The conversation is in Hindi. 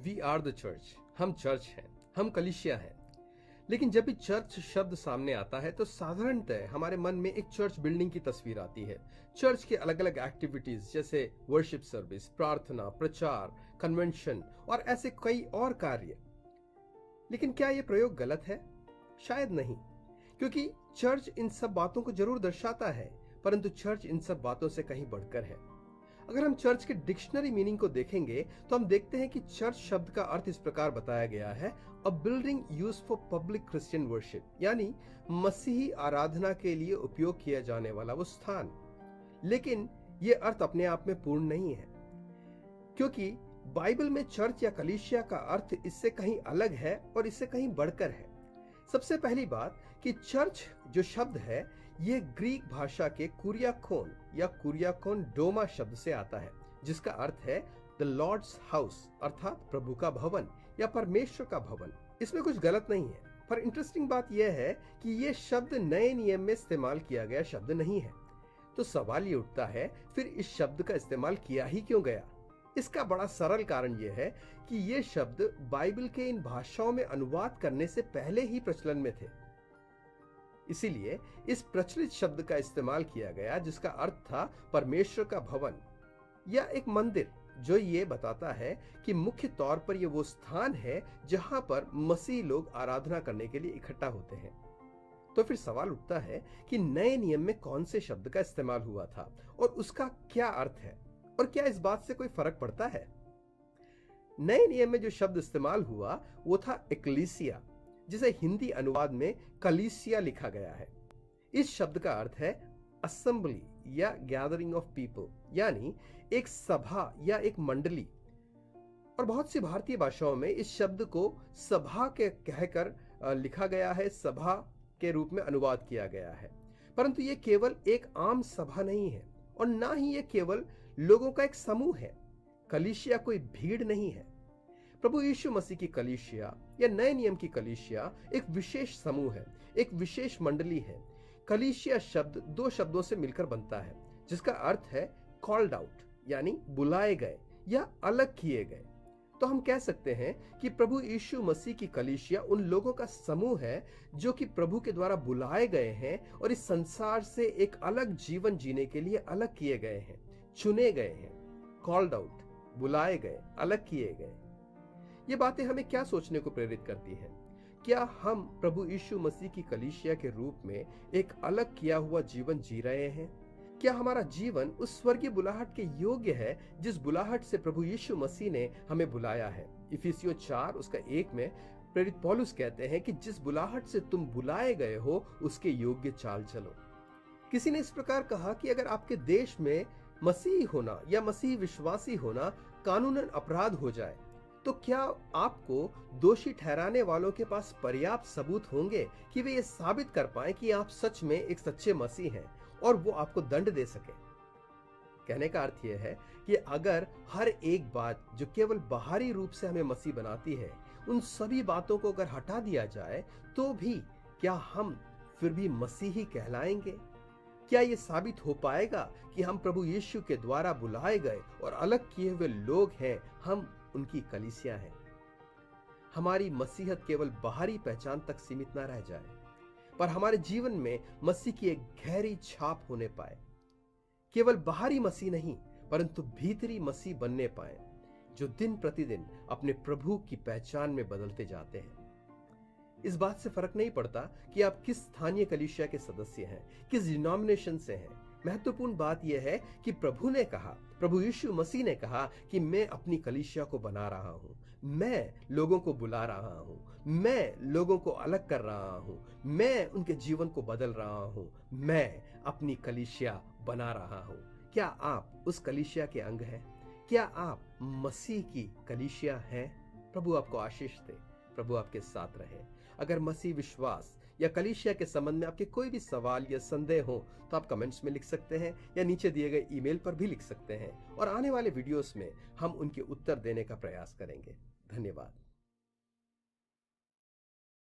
वी आर द चर्च, हम चर्च हैं, हम कलीसिया हैं। लेकिन जब भी चर्च शब्द सामने आता है तो साधारणतः हमारे मन में एक चर्च बिल्डिंग की तस्वीर आती है। चर्च के अलग अलग एक्टिविटीज जैसे वर्शिप सर्विस, प्रार्थना, प्रचार, कन्वेंशन और ऐसे कई और कार्य। लेकिन क्या यह प्रयोग गलत है? शायद नहीं, क्योंकि चर्च इन सब बातों को जरूर दर्शाता है, परंतु चर्च इन सब बातों से कहीं बढ़कर है। अगर हम चर्च के डिक्शनरी मीनिंग को देखेंगे तो हम देखते हैं कि चर्च शब्द का अर्थ इस प्रकार बताया गया है: a building used for public Christian worship, यानी मसीही आराधना के लिए उपयोग किया जाने वाला वो स्थान। लेकिन यह अर्थ अपने आप में पूर्ण नहीं है, क्योंकि बाइबल में चर्च या कलीसिया का अर्थ इससे कहीं अलग है और इससे कहीं बढ़कर है। सबसे पहली बात कि चर्च जो शब्द है यह ग्रीक भाषा के कुरियाकोन या कुरियाकोन डोमा शब्द से आता है, जिसका अर्थ है द लॉर्ड्स हाउस, अर्थात प्रभु का भवन या परमेश्वर का भवन। इसमें कुछ गलत नहीं है, पर इंटरेस्टिंग बात यह है कि यह शब्द नए नियम में इस्तेमाल किया गया शब्द नहीं है। तो सवाल ये उठता है, फिर इस शब्द का इस्तेमाल किया ही क्यों गया? इसका बड़ा सरल कारण यह है कि ये शब्द बाइबल के इन भाषाओं में अनुवाद करने से पहले ही प्रचलन में थे। इसीलिए इस प्रचलित शब्द का इस्तेमाल किया गया, जिसका अर्थ था परमेश्वर का भवन या एक मंदिर, जो ये बताता है कि मुख्य तौर पर यह वो स्थान है जहां पर मसीह लोग आराधना करने के लिए इकट्ठा होते हैं। तो फिर सवाल उठता है कि नए नियम में कौन से शब्द का इस्तेमाल हुआ था और उसका क्या अर्थ है, और क्या इस बात से कोई फर्क पड़ता है? नए नियम में जो शब्द इस्तेमाल हुआ वो था एक्लीसिया, जिसे हिंदी अनुवाद में कलीसिया लिखा गया है। इस शब्द का अर्थ है असेंबली या गैदरिंग ऑफ पीपल, यानी एक सभा या एक मंडली। और बहुत सी भारतीय भाषाओं में इस शब्द को सभा के कहकर लिखा गया है, सभा के रूप में अनुवाद किया गया है। परंतु यह केवल एक आम सभा नहीं है और ना ही यह केवल लोगों का एक समूह है। कलीसिया कोई भीड़ नहीं है। प्रभु यीशु मसीह की कलीसिया या नए नियम की कलीसिया एक विशेष समूह है, एक विशेष मंडली है। कलीसिया शब्द दो शब्दों से मिलकर बनता है, जिसका अर्थ है कॉल्ड आउट, यानी बुलाए गए या अलग किए गए। तो हम कह सकते हैं कि प्रभु यीशु मसीह की कलीसिया उन लोगों का समूह है जो कि प्रभु के द्वारा बुलाए गए हैं और इस संसार से एक अलग जीवन जीने के लिए अलग किए गए हैं, चुने गए हैं। कॉल्ड आउट, बुलाए गए, अलग किए गए। ये बातें हमें क्या सोचने को प्रेरित करती हैं? क्या हम प्रभु यीशु मसीह की कलीसिया के रूप में एक अलग किया हुआ जीवन जी रहे हैं? क्या हमारा जीवन उस स्वर्गीय बुलाहट के योग्य है जिस बुलाहट से प्रभु यीशु मसीह ने हमें बुलाया है? इफिसियों 4 उसका 1 में प्रेरित पौलुस कहते हैं कि जिस बुलाहट से तुम बुलाए गए हो उसके योग्य चाल चलो। किसी ने इस प्रकार कहा कि अगर आपके देश में मसीही होना या मसीही विश्वासी होना कानूनन अपराध हो जाए, तो क्या आपको दोषी ठहराने वालों के पास पर्याप्त सबूत होंगे कि वे ये साबित कर पाएं कि आप सच में एक सच्चे मसीह हैं और वो आपको दंड दे सके? कहने का अर्थ यह है कि अगर हर एक बात जो केवल बाहरी रूप से हमें मसीह बनाती है, उन सभी बातों को अगर हटा दिया जाए, तो भी क्या हम फिर भी मसीही कहलाएंगे? क्या यह साबित हो पाएगा कि हम प्रभु यीशु के द्वारा बुलाए गए और अलग किए हुए लोग हैं, हम उनकी कलीसिया है? हमारी मसीहत केवल बाहरी पहचान तक सीमित ना रह जाए, पर हमारे जीवन में मसीह की एक गहरी छाप होने पाए। केवल बाहरी मसीह नहीं, परंतु भीतरी मसीह बनने पाए, जो दिन प्रतिदिन अपने प्रभु की पहचान में बदलते जाते हैं। इस बात से फर्क नहीं पड़ता कि आप किस स्थानीय कलीसिया के सदस्य हैं, किस डिनोमिनेशन से हैं। महत्वपूर्ण बात यह है कि प्रभु ने कहा, प्रभु यीशु मसीह ने कहा कि मैं अपनी कलीसिया को बना रहा हूं, मैं लोगों को बुला रहा हूं, मैं लोगों को अलग कर रहा हूं, मैं उनके जीवन को बदल रहा हूं, मैं अपनी कलीसिया बना रहा हूं। क्या आप उस कलीसिया के अंग हैं? क्या आप मसीह की कलीसिया हैं? प्रभु आपको आशीष दे, प्रभु आपके साथ रहे। अगर मसीह विश्वास या कलीसिया के संबंध में आपके कोई भी सवाल या संदेह हो तो आप कमेंट्स में लिख सकते हैं या नीचे दिए गए ईमेल पर भी लिख सकते हैं, और आने वाले वीडियोस में हम उनके उत्तर देने का प्रयास करेंगे। धन्यवाद।